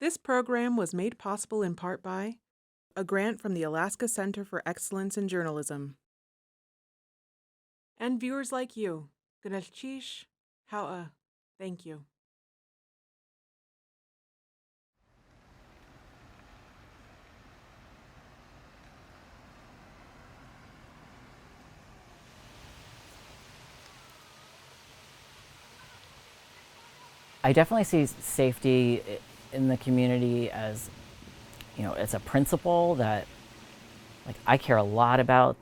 This program was made possible in part by a grant from the Alaska Center for Excellence in Journalism. And viewers like you. Gnalchish, Ha'a. Thank you. I definitely see safety in the community as, it's a principle that I care a lot about.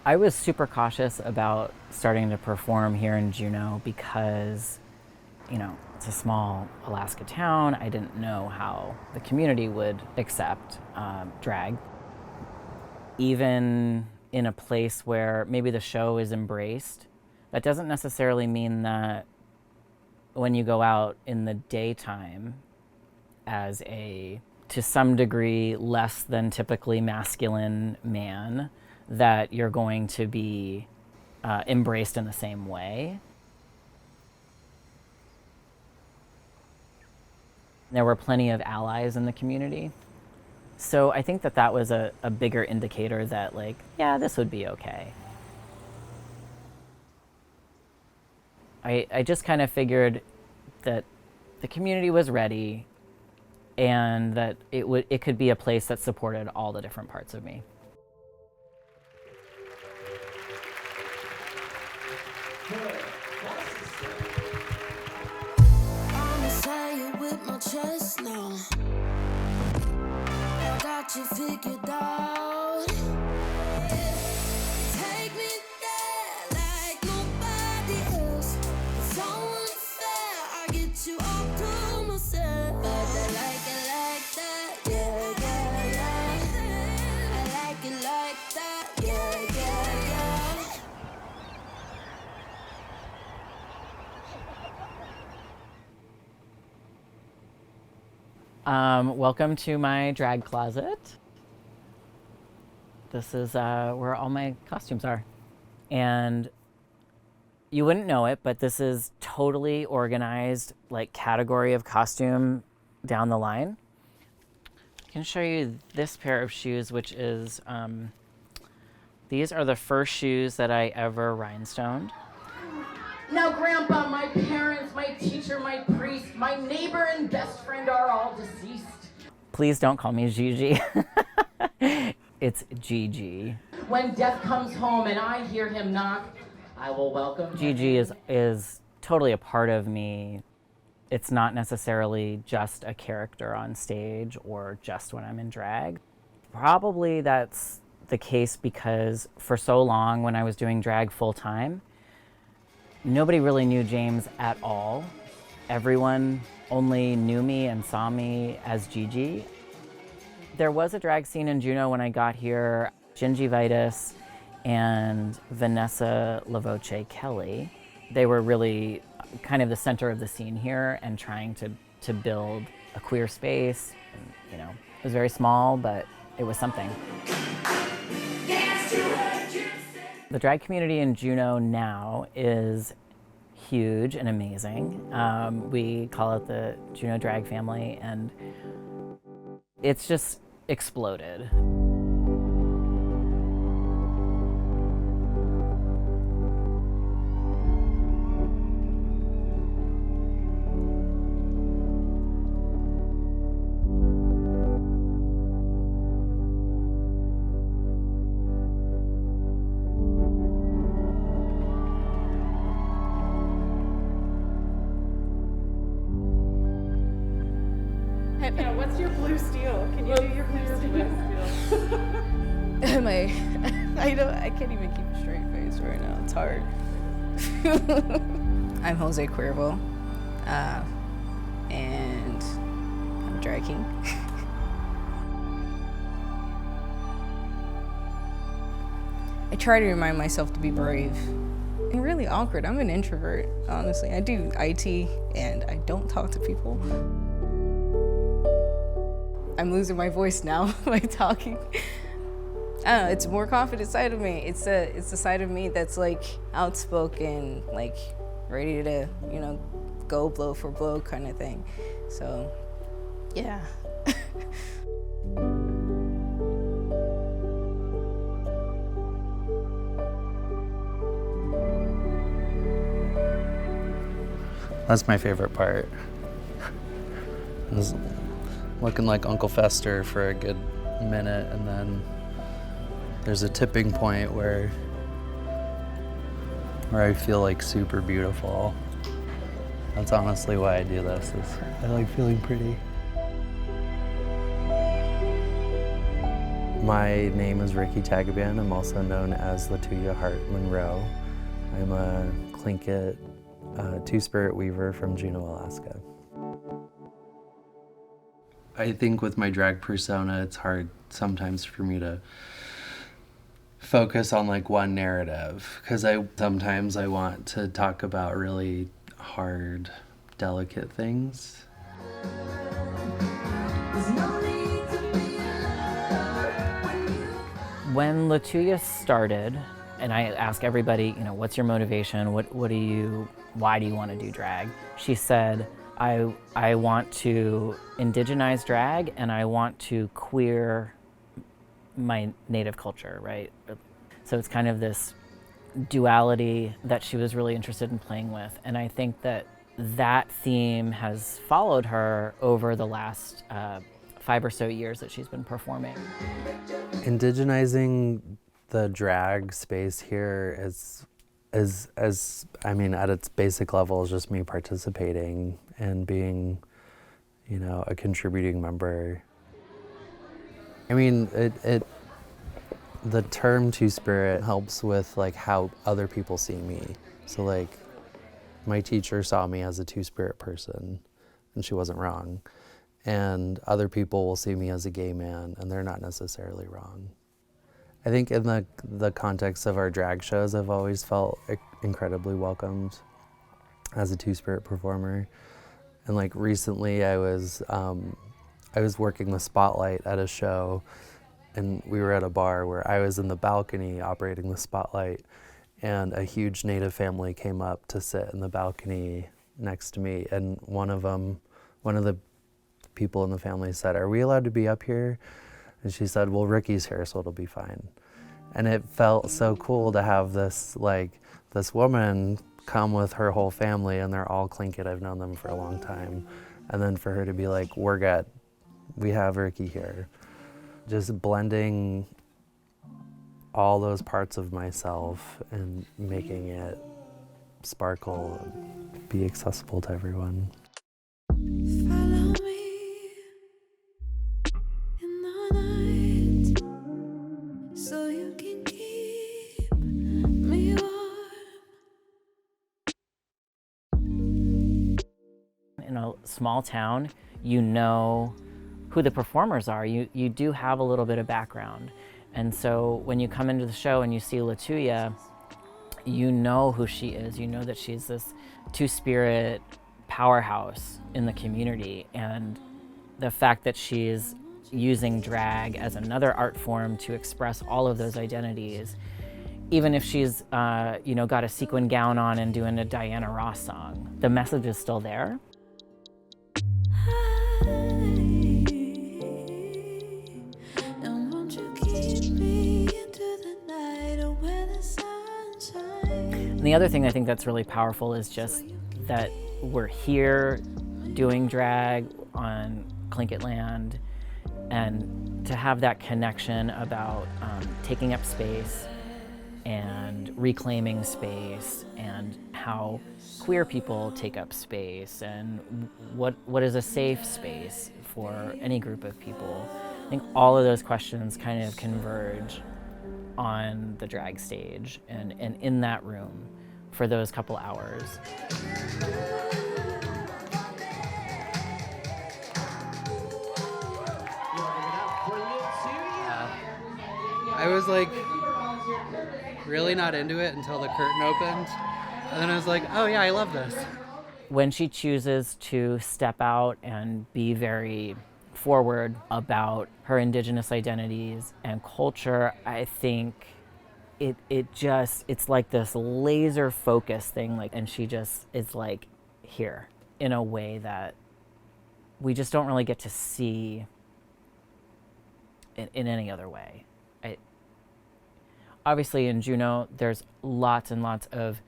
I was super cautious about starting to perform here in Juneau because, it's a small Alaska town. I didn't know how the community would accept drag. Even in a place where maybe the show is embraced, that doesn't necessarily mean that when you go out in the daytime as a, to some degree, less than typically masculine man, that you're going to be embraced in the same way. There were plenty of allies in the community. So I think that was a bigger indicator that, yeah, this would be okay. I just kind of figured that the community was ready and that it could be a place that supported all the different parts of me. I'ma say it with my chest now. I got you figured out. Take me there like nobody else. It's so unfair. I get you all to myself. I like it like that. Yeah, yeah, yeah. I like it like that. Yeah, yeah, yeah. Welcome to my drag closet. This is where all my costumes are. And you wouldn't know it, but this is totally organized, category of costume down the line. I can show you this pair of shoes, which is, these are the first shoes that I ever rhinestoned. Now, Grandpa, my parents, my teacher, my priest, my neighbor, and best friend are all deceased. Please don't call me Gigi. It's Gigi. When death comes home and I hear him knock, I will welcome him. Gigi is totally a part of me. It's not necessarily just a character on stage or just when I'm in drag. Probably that's the case because for so long when I was doing drag full time, nobody really knew James at all. Everyone only knew me and saw me as Gigi. There was a drag scene in Juneau when I got here. Gingivitis and Vanessa Lavoche Kelly, they were really kind of the center of the scene here and trying to build a queer space. And, it was very small, but it was something. The drag community in Juneau now is huge and amazing. We call it the Juneau Drag Family, and it's just exploded. What's your blue steel? Can you do your blue steel? Am I can't even keep a straight face right now. It's hard. I'm Jose Cuervo, and I'm drag king. I try to remind myself to be brave. I'm really awkward. I'm an introvert, honestly. I do IT, and I don't talk to people. I'm losing my voice now by talking. I don't know, it's a more confident side of me. It's the side of me that's outspoken, ready to, go blow for blow kind of thing. So, yeah. That's my favorite part. I was looking like Uncle Fester for a good minute, and then there's a tipping point where I feel like super beautiful. That's honestly why I do this, is I like feeling pretty. My name is Ricky Tagaban. I'm also known as Latuya Hart Monroe. I'm a Tlingit two-spirit weaver from Juneau, Alaska. I think with my drag persona, it's hard sometimes for me to focus on like one narrative, because sometimes I want to talk about really hard, delicate things. When Latuya started, and I ask everybody, what's your motivation? Why do you want to do drag? She said, I want to indigenize drag, and I want to queer my native culture, right? So it's kind of this duality that she was really interested in playing with. And I think that theme has followed her over the last 5 or so years that she's been performing. Indigenizing the drag space here is at its basic level, is just me participating and being, a contributing member. The term two-spirit helps with like how other people see me. So like my teacher saw me as a two-spirit person, and she wasn't wrong. And other people will see me as a gay man, and they're not necessarily wrong. I think in the context of our drag shows, I've always felt incredibly welcomed as a two-spirit performer. And like recently I was working the spotlight at a show, and we were at a bar where I was in the balcony operating the spotlight, and a huge Native family came up to sit in the balcony next to me. And one of the people in the family said, "Are we allowed to be up here?" And she said, "Well, Ricky's here, so it'll be fine." And it felt so cool to have this woman come with her whole family, and they're all Tlingit. I've known them for a long time. And then for her to be like, "We're good. We have Ricky here." Just blending all those parts of myself and making it sparkle and be accessible to everyone. Follow me in the night so you can keep me warm. In a small town, you know who the performers are. You do have a little bit of background. And so when you come into the show and you see Latuya, you know who she is. You know that she's this two-spirit powerhouse in the community. And the fact that she's using drag as another art form to express all of those identities, even if she's got a sequin gown on and doing a Diana Ross song, the message is still there. And won't you keep me into the night or where the sun shines? And the other thing I think that's really powerful is just that we're here doing drag on Tlingit land, and to have that connection about taking up space and reclaiming space, and how queer people take up space, and what is a safe space for any group of people. I think all of those questions kind of converge on the drag stage and in that room for those couple hours. I was like really not into it until the curtain opened, and then I was like, oh yeah, I love this. When she chooses to step out and be very forward about her Indigenous identities and culture, I think it's like this laser focus thing, like, and she just is like here in a way that we just don't really get to see in any other way. Obviously in Juneau, there's lots and lots of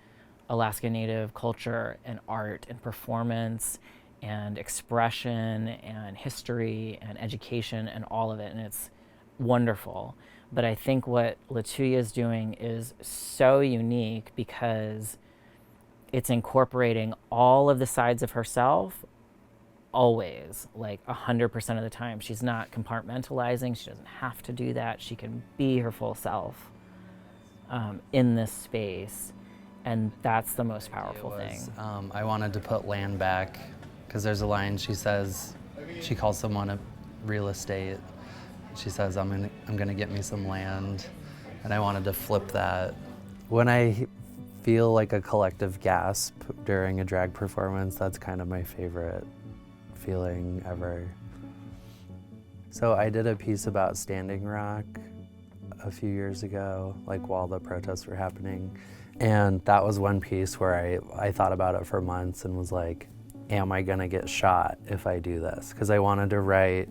Alaska Native culture and art and performance and expression and history and education and all of it, and it's wonderful. But I think what Latuya is doing is so unique because it's incorporating all of the sides of herself always, like 100% of the time. She's not compartmentalizing. She doesn't have to do that. She can be her full self in this space. And that's the most powerful thing. I wanted to put land back because there's a line she says, she calls someone a real estate. She says, I'm gonna get me some land. And I wanted to flip that. When I feel like a collective gasp during a drag performance, that's kind of my favorite feeling ever. So I did a piece about Standing Rock a few years ago, like while the protests were happening. And that was one piece where I thought about it for months and was like, am I gonna get shot if I do this? Because I wanted to write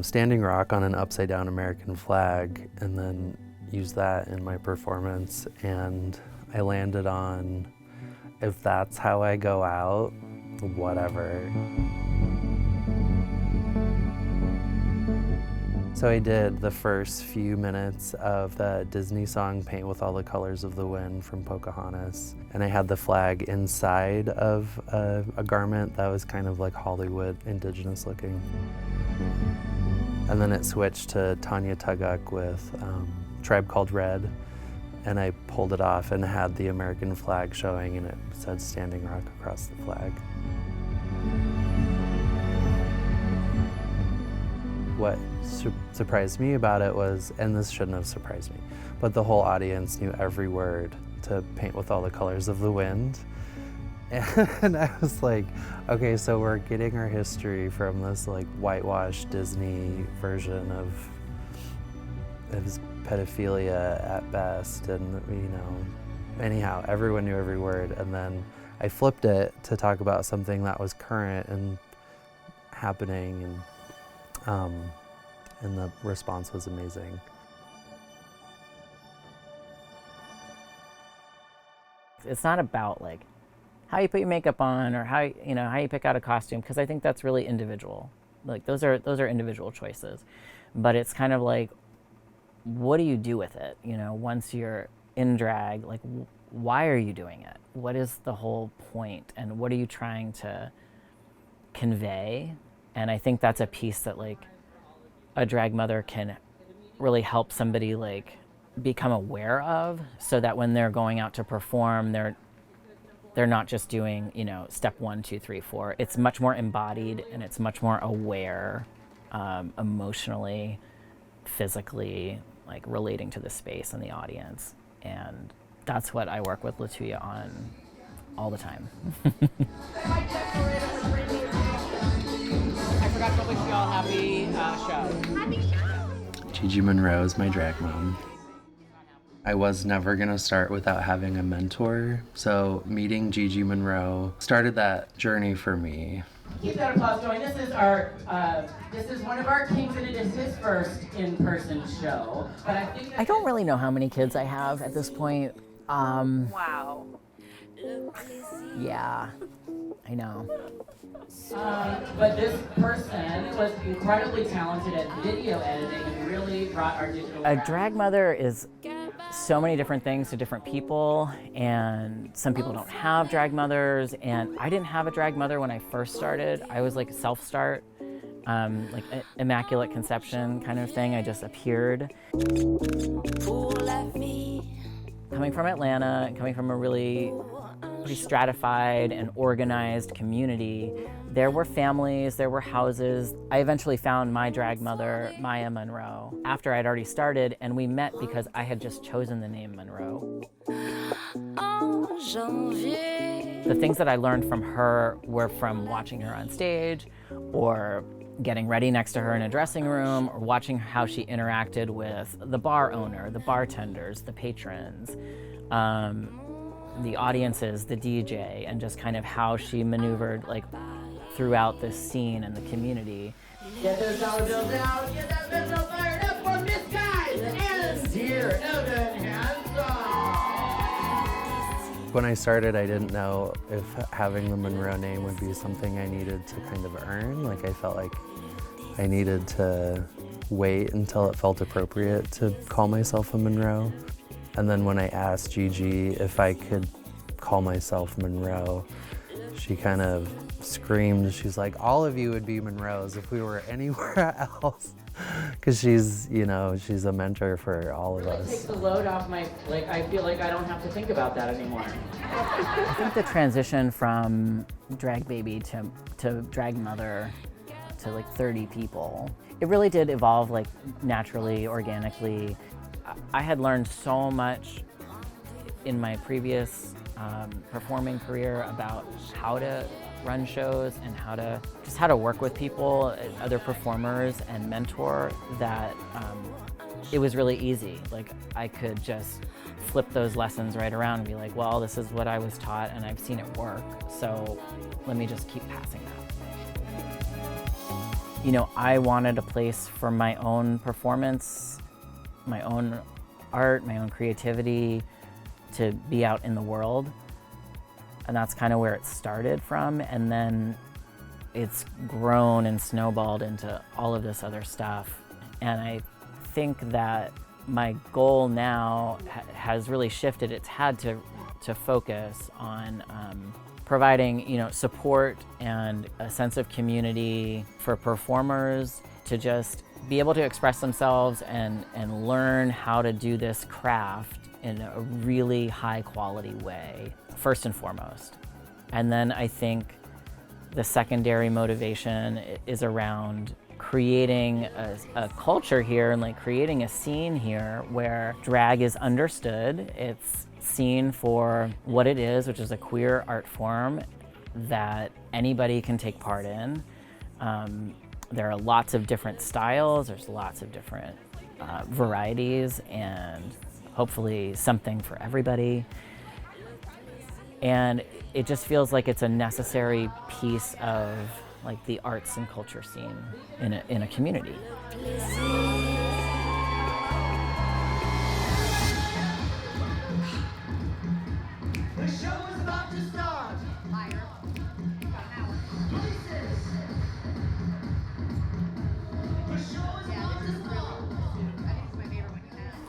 Standing Rock on an upside down American flag and then use that in my performance. And I landed on, if that's how I go out, whatever. So I did the first few minutes of the Disney song Paint with All the Colors of the Wind from Pocahontas. And I had the flag inside of a garment that was kind of like Hollywood indigenous looking. And then it switched to Tanya Tuguk with Tribe Called Red. And I pulled it off and had the American flag showing, and it said Standing Rock across the flag. What surprised me about it was, and this shouldn't have surprised me, but the whole audience knew every word to Paint with All the Colors of the Wind. And I was like, okay, so we're getting our history from this like whitewashed Disney version of pedophilia at best, and you know, anyhow, everyone knew every word. And then I flipped it to talk about something that was current and happening, and the response was amazing. It's not about like how you put your makeup on or how you pick out a costume, because I think that's really individual. Like those are individual choices. But it's kind of like, what do you do with it? You know, once you're in drag, like why are you doing it? What is the whole point? And what are you trying to convey? And I think that's a piece that like a drag mother can really help somebody like become aware of, so that when they're going out to perform, they're not just doing, you know, step 1, 2, 3, 4. It's much more embodied and it's much more aware, emotionally, physically, like relating to the space and the audience. And that's what I work with Latuya on all the time. I forgot to wish you all happy show. Happy show! Gigi Monroe is my drag mom. I was never gonna start without having a mentor, so meeting Gigi Monroe started that journey for me. Keep that applause going. This is one of our kings, and it is his first in-person show. But I don't really know how many kids I have at this point. Wow. Yeah, I know. But this person was incredibly talented at video editing and really brought our digital. A drag mother is so many different things to different people, and some people don't have drag mothers, and I didn't have a drag mother when I first started. I was like self-start, like immaculate conception kind of thing. I just appeared. Coming from Atlanta, coming from a really pretty stratified and organized community, there were families, there were houses. I eventually found my drag mother, Maya Monroe, after I'd already started, and we met because I had just chosen the name Monroe. The things that I learned from her were from watching her on stage, or getting ready next to her in a dressing room, or watching how she interacted with the bar owner, the bartenders, the patrons, the audiences, the DJ, and just kind of how she maneuvered like throughout this scene and the community. Get those dollar bills out. Get that business fired up for Miss Guys and Dear Evan Hanson. When I started, I didn't know if having the Monroe name would be something I needed to kind of earn. Like I felt like I needed to wait until it felt appropriate to call myself a Monroe. And then when I asked Gigi if I could call myself Monroe, she kind of screamed. She's like, all of you would be Monroes if we were anywhere else. Because she's, you know, she's a mentor for all of It takes us. the load off my, like, I feel like I don't have to think about that anymore. I think the transition from drag baby to drag mother to like 30 people, it really did evolve like naturally, organically. I had learned so much in my previous performing career about how to run shows and how to work with people, other performers, and mentor, that it was really easy. Like I could just flip those lessons right around and be like, well, this is what I was taught and I've seen it work, so let me just keep passing that. You know, I wanted a place for my own performance, my own art, my own creativity, to be out in the world. And that's kind of where it started from. And then it's grown and snowballed into all of this other stuff. And I think that my goal now has really shifted. It's had to focus on providing, you know, support and a sense of community for performers to just be able to express themselves and learn how to do this craft in a really high quality way, first and foremost. And then I think the secondary motivation is around creating a culture here and like creating a scene here where drag is understood. It's seen for what it is, which is a queer art form that anybody can take part in. There are lots of different styles, there's lots of different varieties, and hopefully something for everybody. And it just feels like it's a necessary piece of like the arts and culture scene in a community. The show is about to start.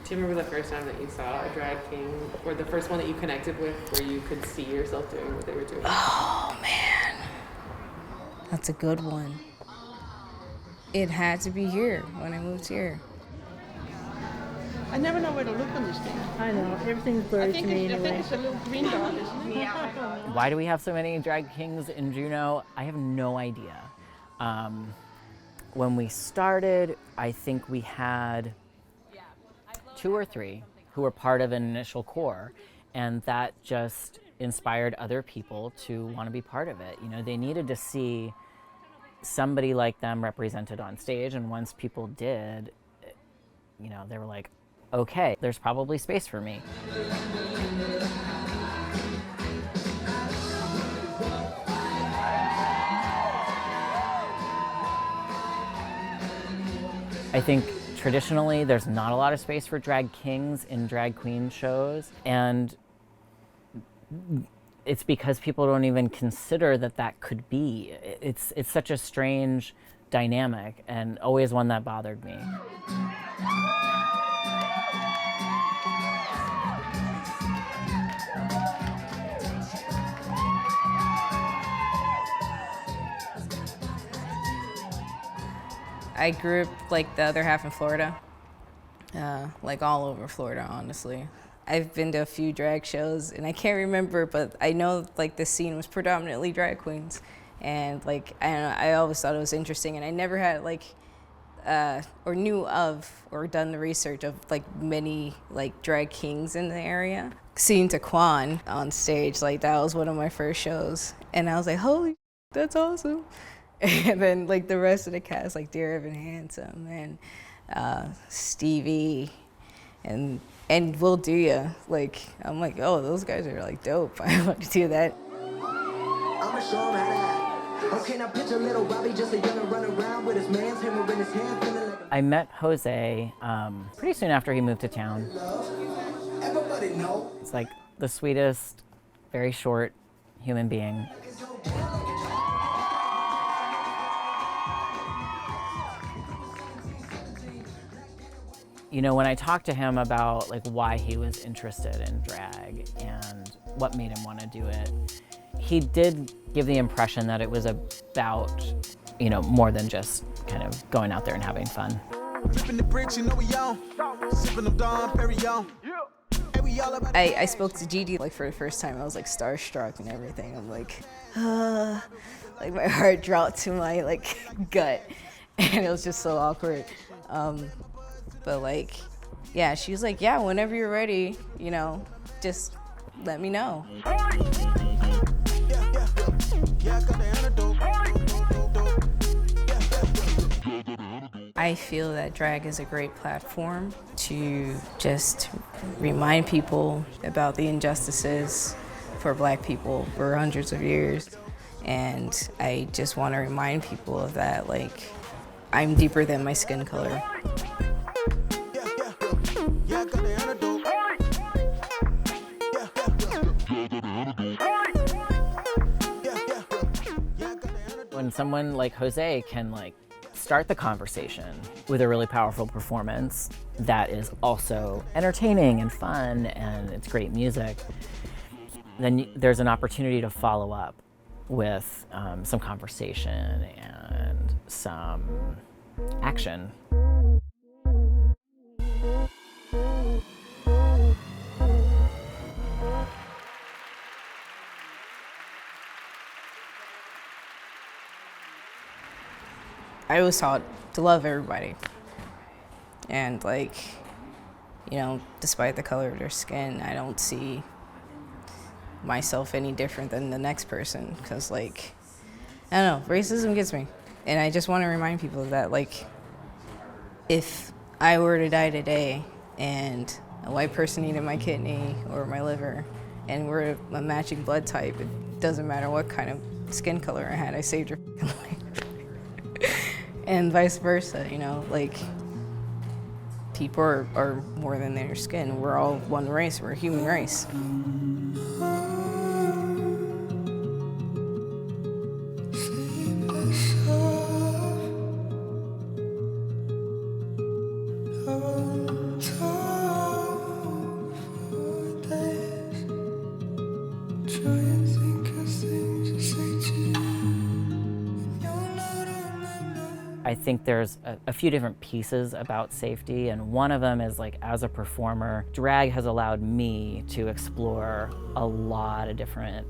Do you remember the first time that you saw a drag king, or the first one that you connected with where you could see yourself doing what they were doing? Oh man, that's a good one. It had to be here when I moved here. I never know where to look on this thing. I know, everything's blurry to me anyway. I think it's a little green dot, isn't it? Why do we have so many drag kings in Juneau? I have no idea. When we started, I think we had 2 or 3 who were part of an initial core, and that just inspired other people to want to be part of it. You know, they needed to see somebody like them represented on stage, and once people did, you know, they were like, okay, there's probably space for me. I think traditionally there's not a lot of space for drag kings in drag queen shows, and it's because people don't even consider that that could be. It's such a strange dynamic, and always one that bothered me. I grew up like the other half in Florida, like all over Florida, honestly. I've been to a few drag shows, and I can't remember, but I know like the scene was predominantly drag queens, and like I always thought it was interesting, and I never had like or knew of or done the research of like many like drag kings in the area. Seeing Taquan on stage, like that was one of my first shows, and I was like, holy, that's awesome. And then like the rest of the cast, like Dear Evan Handsome and Stevie and Will Do Ya. Like, I'm like, oh, those guys are like dope. I want to do that. I'ma show him how to act. Okay, now picture little Bobby just a young run around with his man's hammer in his hand, feeling like I met Jose pretty soon after he moved to town. everybody know. It's like the sweetest, very short human being. You know, when I talked to him about like why he was interested in drag and what made him want to do it, he did give the impression that it was about, you know, more than just kind of going out there and having fun. I spoke to Gigi like for the first time. I was like starstruck and everything. I'm like, like my heart dropped to my like gut, and it was just so awkward. But like, yeah, she was like, yeah, whenever you're ready, you know, just let me know. I feel that drag is a great platform to just remind people about the injustices for Black people for hundreds of years. And I just want to remind people of that, like, I'm deeper than my skin color. When someone like Jose can like start the conversation with a really powerful performance that is also entertaining and fun and it's great music, then there's an opportunity to follow up with some conversation and some action. I was taught to love everybody. And like, you know, despite the color of their skin, I don't see myself any different than the next person. Cause like, I don't know, racism gets me. And I just want to remind people that like, if I were to die today and a white person needed my kidney or my liver and we're a matching blood type, it doesn't matter what kind of skin color I had, I saved your life. And vice versa, you know, like people are more than their skin. We're all one race, we're a human race. I think there's a few different pieces about safety, and one of them is like, as a performer, drag has allowed me to explore a lot of different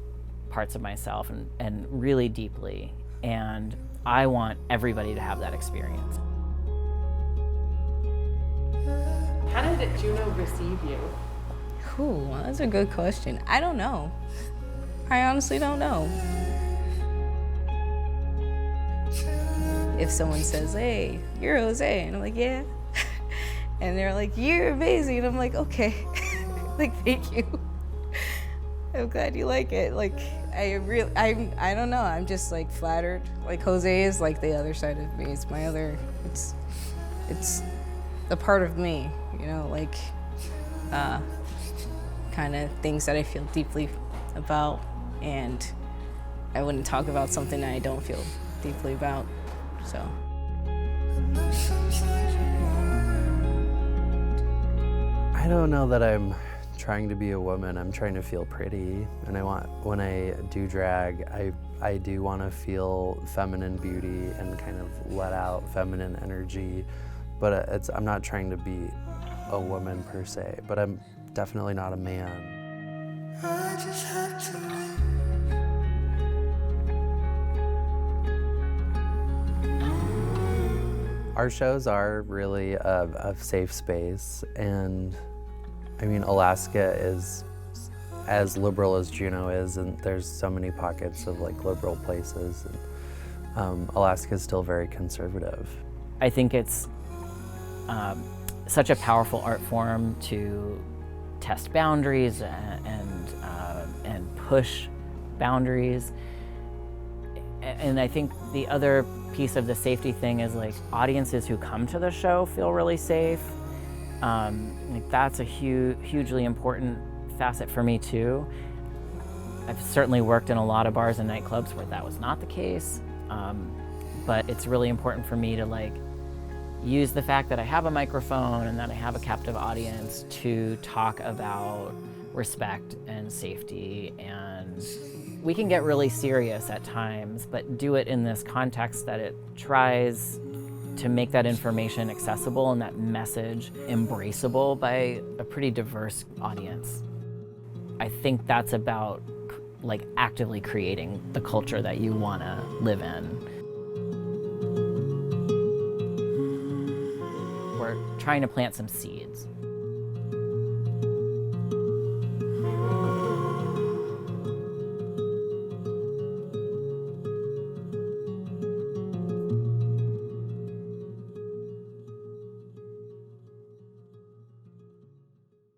parts of myself and really deeply, and I want everybody to have that experience. How did Juneau receive you? Ooh, that's a good question. I don't know. I honestly don't know. If someone says, hey, you're Jose, and I'm like, yeah. And they're like, you're amazing, and I'm like, okay. Like, thank you. I'm glad you like it. Like, I don't know, I'm just like flattered. Like, Jose is like the other side of me. It's my other, it's the part of me, you know, like, kind of things that I feel deeply about, and I wouldn't talk about something that I don't feel deeply about. So. I don't know that I'm trying to be a woman. I'm trying to feel pretty, and I want, when I do drag, I do want to feel feminine beauty and kind of let out feminine energy, but I'm not trying to be a woman per se, but I'm definitely not a man. I just had to live. Our shows are really a safe space, and I mean, Alaska is as liberal as Juneau is, and there's so many pockets of like liberal places. Alaska is still very conservative. I think it's such a powerful art form to test boundaries and push boundaries. And I think the other piece of the safety thing is like audiences who come to the show feel really safe. Like that's a hugely important facet for me too. I've certainly worked in a lot of bars and nightclubs where that was not the case, but it's really important for me to like use the fact that I have a microphone and that I have a captive audience to talk about respect and safety. And we can get really serious at times, but do it in this context that it tries to make that information accessible and that message embraceable by a pretty diverse audience. I think that's about like actively creating the culture that you want to live in. We're trying to plant some seeds.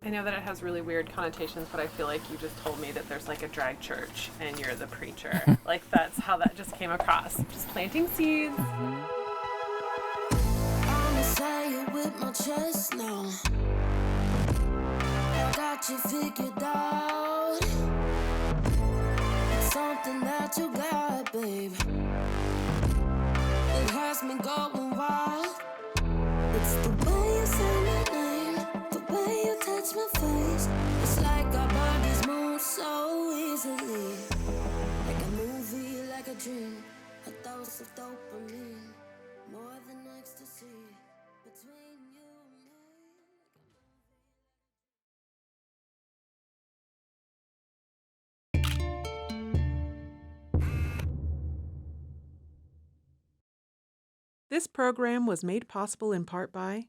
I know that it has really weird connotations, but I feel like you just told me that there's like a drag church and you're the preacher. Like that's how that just came across. Just planting seeds. I'ma say it with my chest now. I got you figured out. It's something that you got, babe. It has me going wild. It's the way you say my name, the way you touch my face. It's like our bodies move so easily. Like a movie, like a dream. A dose of dopamine, more than ecstasy. Between you and me. This program was made possible in part by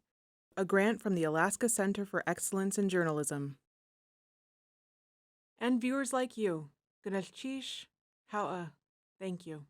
a grant from the Alaska Center for Excellence in Journalism. And viewers like you. Thank you.